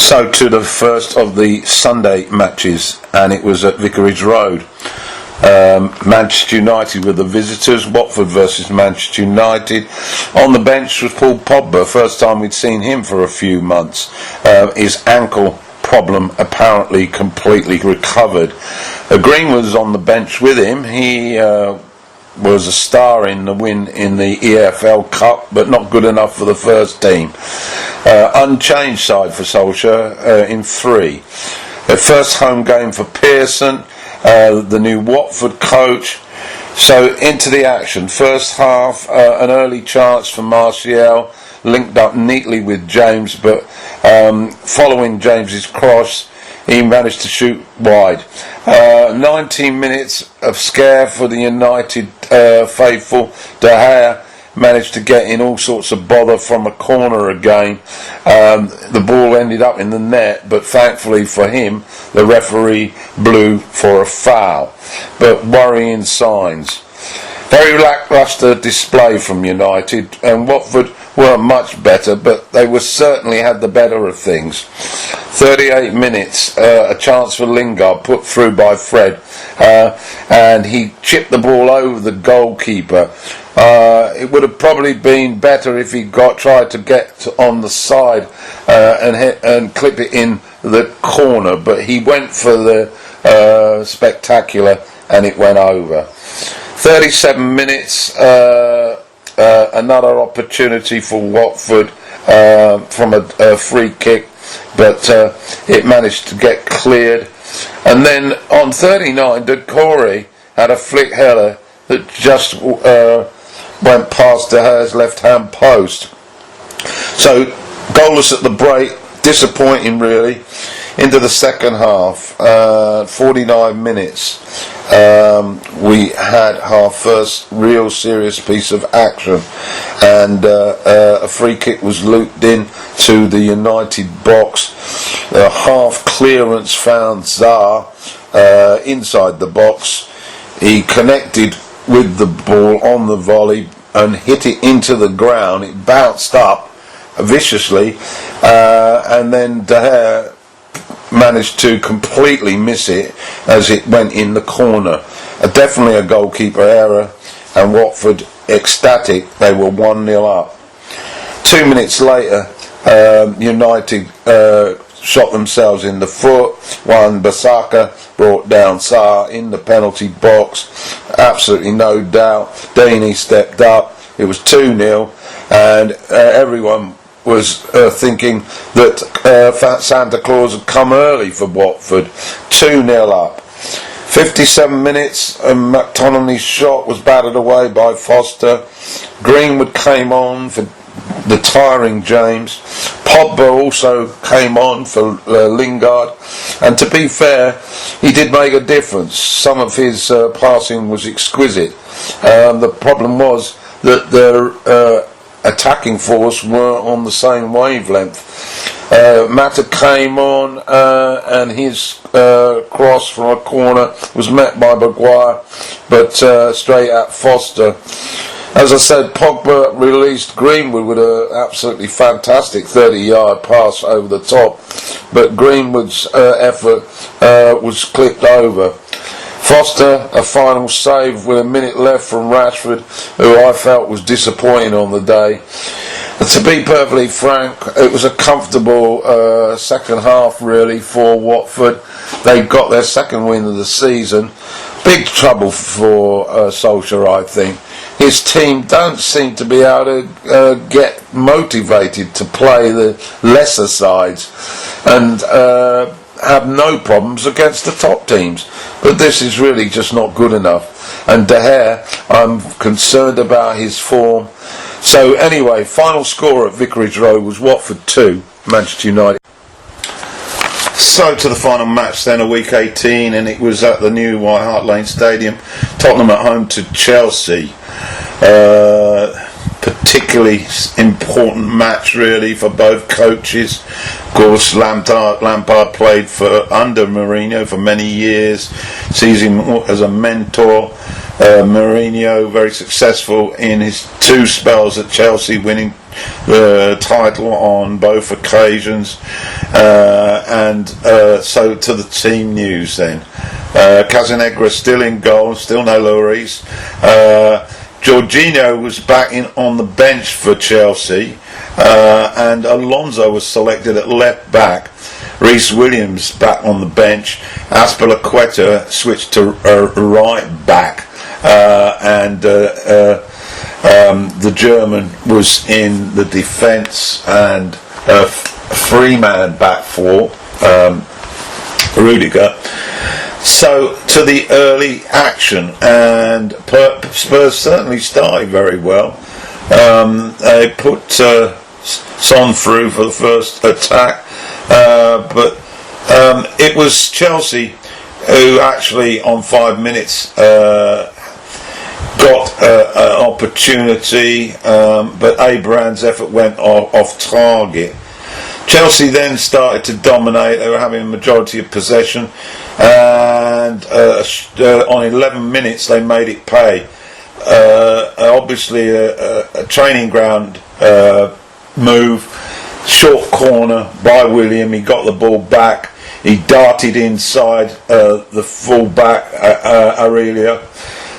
So to the first of the Sunday matches, and it was at Vicarage Road. Manchester United were the visitors. Watford versus Manchester United. On the bench was Paul Pogba. First time we'd seen him for a few months. His ankle problem apparently completely recovered. Green was on the bench with him. He was a star in the win in the EFL Cup, but not good enough for the first team. Unchanged side for Solskjaer in 3. The first home game for Pearson, the new Watford coach. So into the action. First half, an early chance for Martial, linked up neatly with James, but following James's cross, he managed to shoot wide. 19 minutes of scare for the United faithful. De Gea managed to get in all sorts of bother from a corner again. The ball ended up in the net, but thankfully for him, the referee blew for a foul. But worrying signs. Very lacklustre display from United, and Watford weren't much better, but they were certainly had the better of things. 38 minutes, a chance for Lingard put through by Fred, and he chipped the ball over the goalkeeper. It would have probably been better if he tried to get on the side and clip it in the corner, but he went for the spectacular, and it went over. 37 minutes, another opportunity for Watford from a free kick, but it managed to get cleared. And then on 39, Decore had a flick header that just went past De Gea's left-hand post. So goalless at the break, disappointing really. Into the second half, 49 minutes, we had our first real serious piece of action, and a free kick was looped in to the United box. A half clearance found Zaha inside the box. He connected with the ball on the volley and hit it into the ground. It bounced up viciously, and then De Gea managed to completely miss it as it went in the corner. Definitely a goalkeeper error, and Watford ecstatic. They were 1-0 up. 2 minutes later, United shot themselves in the foot. Wan-Bissaka brought down Sarr in the penalty box. Absolutely no doubt. Deeney stepped up. It was 2-0, and everyone was thinking that Santa Claus had come early for Watford. 2-0 up. 57 minutes, and McTominay's shot was battered away by Foster. Greenwood came on for the tiring James. Pogba also came on for Lingard, and to be fair, he did make a difference. Some of his passing was exquisite. The problem was that their attacking force weren't on the same wavelength. Mata came on, and his cross from a corner was met by Maguire, but straight at Foster. As I said, Pogba released Greenwood with an absolutely fantastic 30-yard pass over the top, but Greenwood's effort was clipped over. Foster, a final save with a minute left from Rashford, who I felt was disappointing on the day. To be perfectly frank, it was a comfortable second half really for Watford. They got their second win of the season. Big trouble for Solskjaer, I think. His team don't seem to be able to get motivated to play the lesser sides, and have no problems against the top teams. But this is really just not good enough. And De Gea, I'm concerned about his form. So anyway, final score at Vicarage Road was Watford 2, Manchester United. So to the final match then of week 18, and it was at the new White Hart Lane Stadium. Tottenham at home to Chelsea. Particularly important match really for both coaches. Of course, Lampard played under Mourinho for many years, sees him as a mentor. Mourinho very successful in his 2 spells at Chelsea, winning the title on both occasions, and so to the team news then. Casanegra still in goal, still no Lloris. Jorginho was back on the bench for Chelsea, and Alonso was selected at left back. Reece Williams back on the bench. Azpilicueta switched to right back, and the German was in the defence, and a 3-man back 4, Rudiger. So to the early action, and Spurs certainly started very well. They put Son through for the first attack, but it was Chelsea who actually on 5 minutes got an opportunity, but Abraham's effort went off target. Chelsea then started to dominate. They were having a majority of possession, and on 11 minutes they made it pay. Obviously a training ground move, short corner by William. He got the ball back, he darted inside the full back Aurelia,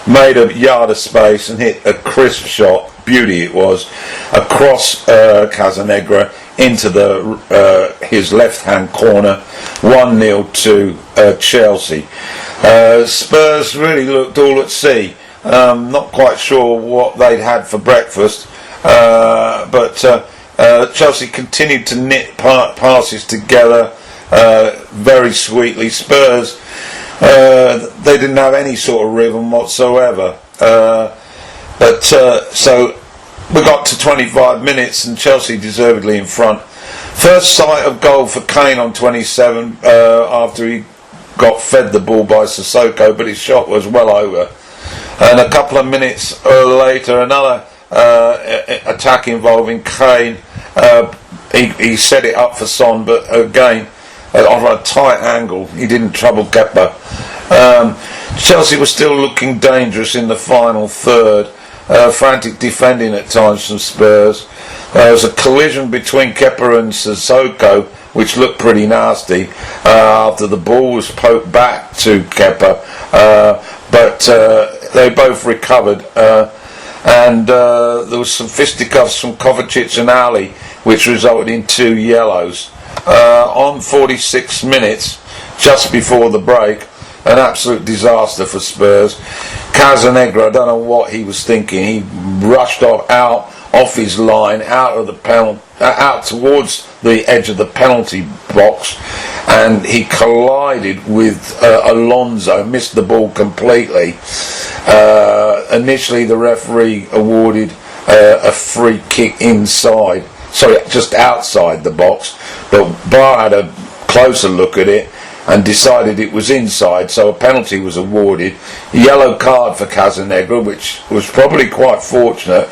made a yard of space and hit a crisp shot, beauty it was, across Casanegra into his left hand corner. 1-0 to Chelsea. Spurs really looked all at sea. Not quite sure what they'd had for breakfast, but Chelsea continued to knit passes together very sweetly. Spurs, they didn't have any sort of rhythm whatsoever, but so we got to 25 minutes and Chelsea deservedly in front. First sight of goal for Kane on 27 after he got fed the ball by Sissoko, but his shot was well over. And a couple of minutes later, another attack involving Kane. He set it up for Son, but again on a tight angle, he didn't trouble Kepa. Chelsea was still looking dangerous in the final third. Frantic defending at times from Spurs. There was a collision between Kepa and Sissoko, which looked pretty nasty after the ball was poked back to Kepa, but they both recovered, and there was some fisticuffs from Kovacic and Ali, which resulted in 2 yellows. On 46 minutes, just before the break, an absolute disaster for Spurs. Casanegra, I don't know what he was thinking. He rushed off his line, out towards the edge of the penalty box, and he collided with Alonso, missed the ball completely. Initially, the referee awarded a free kick just outside the box, but Barr had a closer look at it and decided it was inside, so a penalty was awarded. A yellow card for Casanegra, which was probably quite fortunate.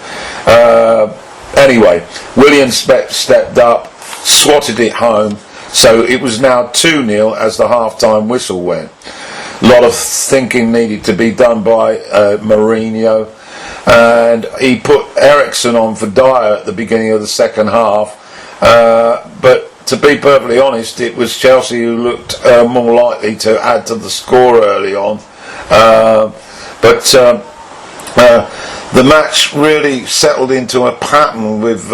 Anyway, Williams stepped up, swatted it home, so it was now 2-0 as the half-time whistle went. A lot of thinking needed to be done by Mourinho, and he put Eriksen on for Dyer at the beginning of the second half, but to be perfectly honest, it was Chelsea who looked more likely to add to the score early on. But the match really settled into a pattern with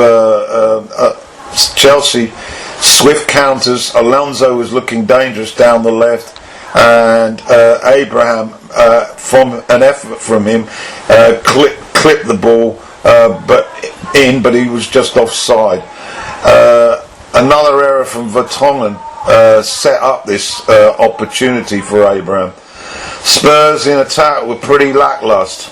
Chelsea swift counters. Alonso was looking dangerous down the left, and Abraham, from an effort from him, clipped the ball but he was just offside. Another error from Vertonghen set up this opportunity for Abraham. Spurs in attack were pretty lacklustre.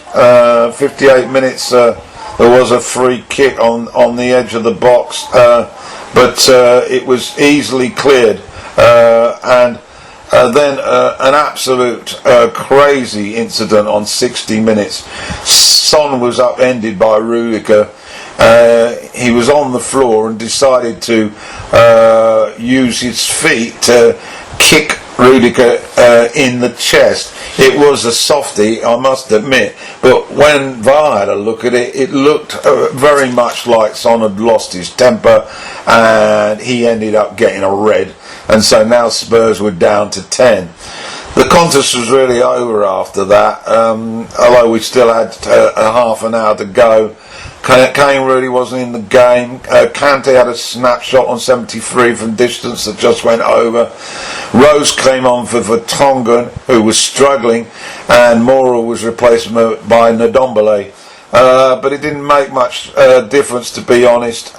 58 minutes there was a free kick on the edge of the box, but it was easily cleared, and then an absolute crazy incident on 60 minutes. Son was upended by Rudiger. He was on the floor and decided to use his feet to kick Rudiger in the chest. It was a softie, I must admit, but when VAR had a look at it, it looked very much like Son had lost his temper, and he ended up getting a red, and so now Spurs were down to 10. The contest was really over after that, although we still had a half an hour to go. Kane really wasn't in the game. Kante had a snapshot on 73 from distance that just went over. Rose came on for Vertonghen, who was struggling, and Mora was replaced by Ndombele. But it didn't make much difference, to be honest.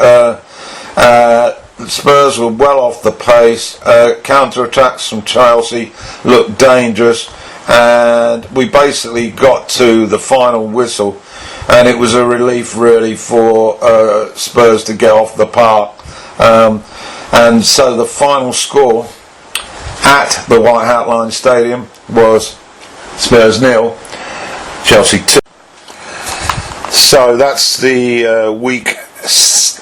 Spurs were well off the pace. Counter-attacks from Chelsea looked dangerous, and we basically got to the final whistle, and it was a relief really for Spurs to get off the park. And so the final score at the White Hart Lane Stadium was Spurs 0, Chelsea 2. So that's the week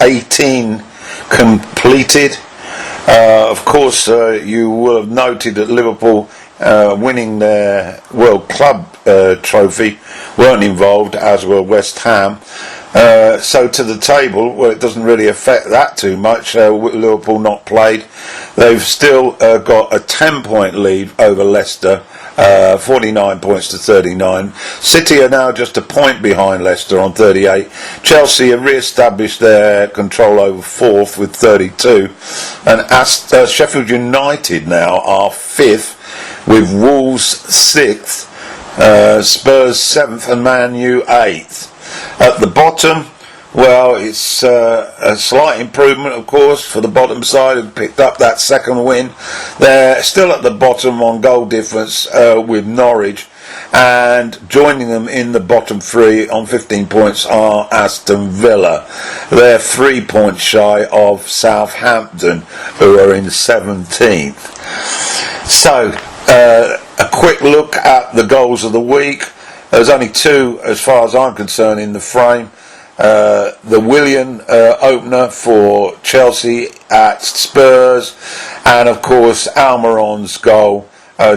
18 completed. Of course, you will have noted that Liverpool winning their World Club trophy weren't involved, as were West Ham. So to the table, well, it doesn't really affect that too much. Liverpool not played. They've still got a 10-point lead over Leicester, 49 points to 39. City are now just a point behind Leicester on 38. Chelsea have re-established their control over fourth with 32. And Sheffield United now are fifth, with Wolves sixth, Spurs seventh, and Man U eighth. At the bottom, well, it's a slight improvement, of course, for the bottom side, who picked up that second win. They're still at the bottom on goal difference with Norwich, and joining them in the bottom three on 15 points are Aston Villa. They're 3 points shy of Southampton, who are in 17th. So, a quick look at the goals of the week. There's only two, as far as I'm concerned, in the frame. The Willian opener for Chelsea at Spurs, and of course Almiron's goal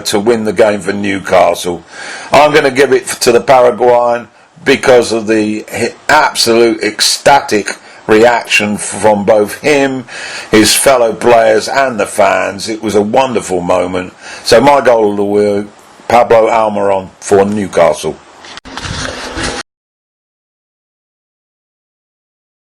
to win the game for Newcastle. I'm going to give it to the Paraguayan because of the absolute ecstatic reaction from both him, his fellow players and the fans. It was a wonderful moment. So my goal of the week, Pablo Almiron for Newcastle.